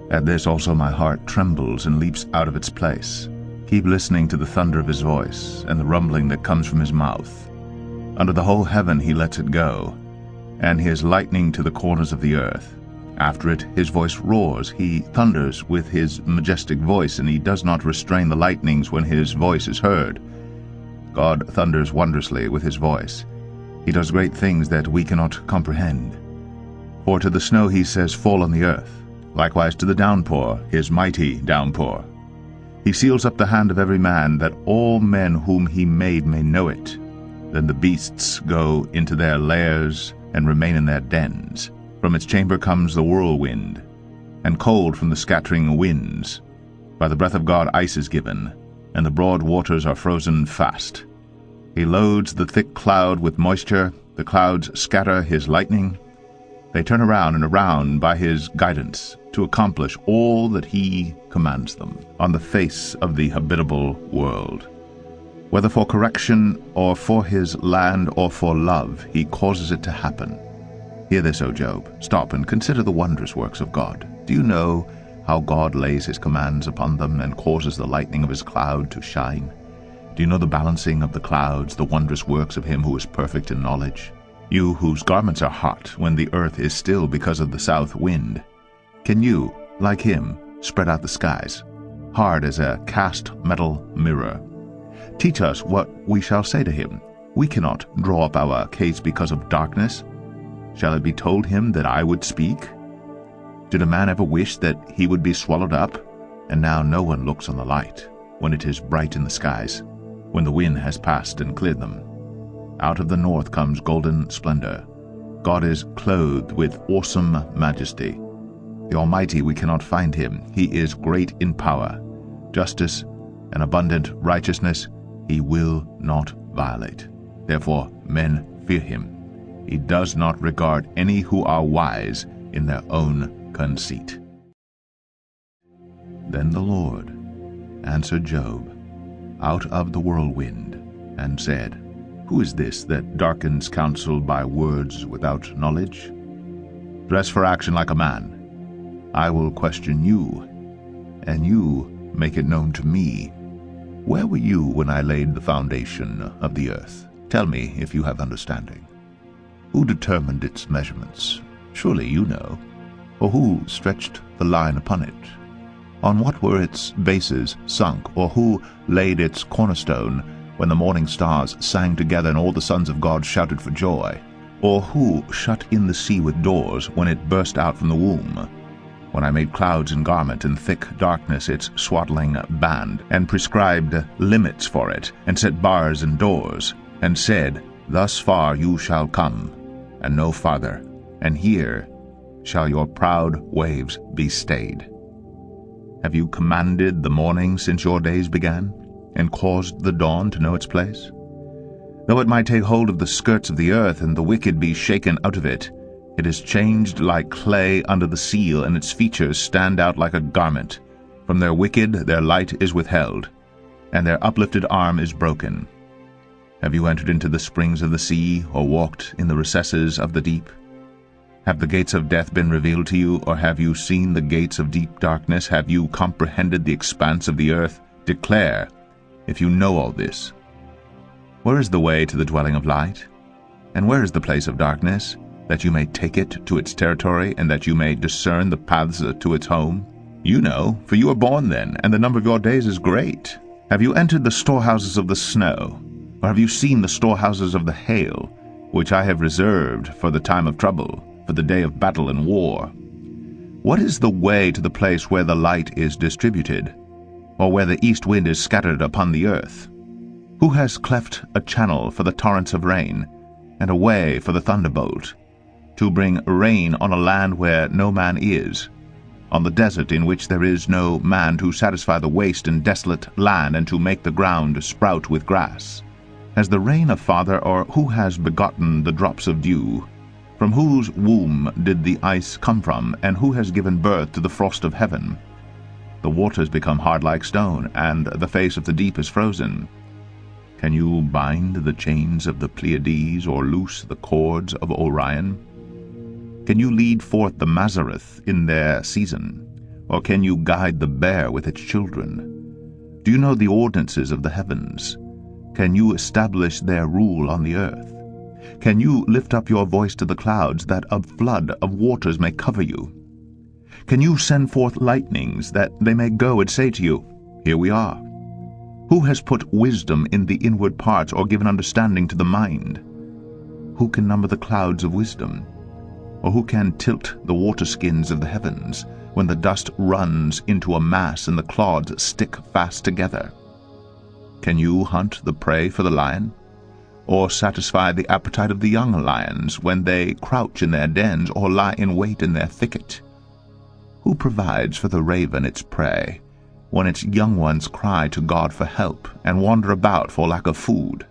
At this also my heart trembles and leaps out of its place. Keep listening to the thunder of his voice and the rumbling that comes from his mouth. Under the whole heaven he lets it go, and his lightning to the corners of the earth. After it his voice roars, he thunders with his majestic voice, and he does not restrain the lightnings when his voice is heard. God thunders wondrously with his voice. He does great things that we cannot comprehend. For to the snow he says, fall on the earth, likewise to the downpour, his mighty downpour. He seals up the hand of every man, that all men whom he made may know it. Then the beasts go into their lairs and remain in their dens. From its chamber comes the whirlwind, and cold from the scattering winds. By the breath of God ice is given, and the broad waters are frozen fast. He loads the thick cloud with moisture, the clouds scatter his lightning. They turn around and around by his guidance, to accomplish all that he commands them on the face of the habitable world. Whether for correction, or for his land, or for love, he causes it to happen. Hear this, O Job. Stop and consider the wondrous works of God. Do you know how God lays his commands upon them, and causes the lightning of his cloud to shine? Do you know the balancing of the clouds, the wondrous works of him who is perfect in knowledge? You whose garments are hot when the earth is still because of the south wind. Can you, like him, spread out the skies, hard as a cast metal mirror? Teach us what we shall say to him. We cannot draw up our case because of darkness. Shall it be told him that I would speak? Did a man ever wish that he would be swallowed up? And now no one looks on the light, when it is bright in the skies, when the wind has passed and cleared them. Out of the north comes golden splendor. God is clothed with awesome majesty. The Almighty, we cannot find him. He is great in power. Justice and abundant righteousness he will not violate. Therefore men fear him. He does not regard any who are wise in their own conceit. Then the Lord answered Job out of the whirlwind, and said, Who is this that darkens counsel by words without knowledge? Dress for action like a man. I will question you, and you make it known to me. Where were you when I laid the foundation of the earth? Tell me if you have understanding. Who determined its measurements? Surely you know. Or who stretched the line upon it? On what were its bases sunk? Or who laid its cornerstone when the morning stars sang together and all the sons of God shouted for joy? Or who shut in the sea with doors when it burst out from the womb? When I made clouds in garment and thick darkness its swaddling band, and prescribed limits for it, and set bars and doors, and said, Thus far you shall come, and no farther, and here shall your proud waves be stayed. Have you commanded the morning since your days began, and caused the dawn to know its place? Though it might take hold of the skirts of the earth, and the wicked be shaken out of it, it is changed like clay under the seal, and its features stand out like a garment. From their wicked their light is withheld, and their uplifted arm is broken. Have you entered into the springs of the sea, or walked in the recesses of the deep? Have the gates of death been revealed to you, or have you seen the gates of deep darkness? Have you comprehended the expanse of the earth? Declare, if you know all this. Where is the way to the dwelling of light? And where is the place of darkness, that you may take it to its territory, and that you may discern the paths to its home? You know, for you were born then, and the number of your days is great. Have you entered the storehouses of the snow? Or have you seen the storehouses of the hail, which I have reserved for the time of trouble, for the day of battle and war? What is the way to the place where the light is distributed, or where the east wind is scattered upon the earth? Who has cleft a channel for the torrents of rain, and a way for the thunderbolt, to bring rain on a land where no man is, on the desert in which there is no man, to satisfy the waste and desolate land, and to make the ground sprout with grass? Has the rain a father, or who has begotten the drops of dew? From whose womb did the ice come from, and who has given birth to the frost of heaven? The waters become hard like stone, and the face of the deep is frozen. Can you bind the chains of the Pleiades, or loose the cords of Orion? Can you lead forth the Mazareth in their season, Or can you guide the bear with its children? Do you know the ordinances of the heavens? Can you establish their rule on the earth? Can you lift up your voice to the clouds, that a flood of waters may cover you? Can you send forth lightnings, that they may go and say to you, Here we are? Who has put wisdom in the inward parts, or given understanding to the mind? Who can number the clouds of wisdom? Or who can tilt the waterskins of the heavens, when the dust runs into a mass and the clods stick fast together? Can you hunt the prey for the lion? Or satisfy the appetite of the young lions when they crouch in their dens or lie in wait in their thicket? Who provides for the raven its prey, when its young ones cry to God for help and wander about for lack of food?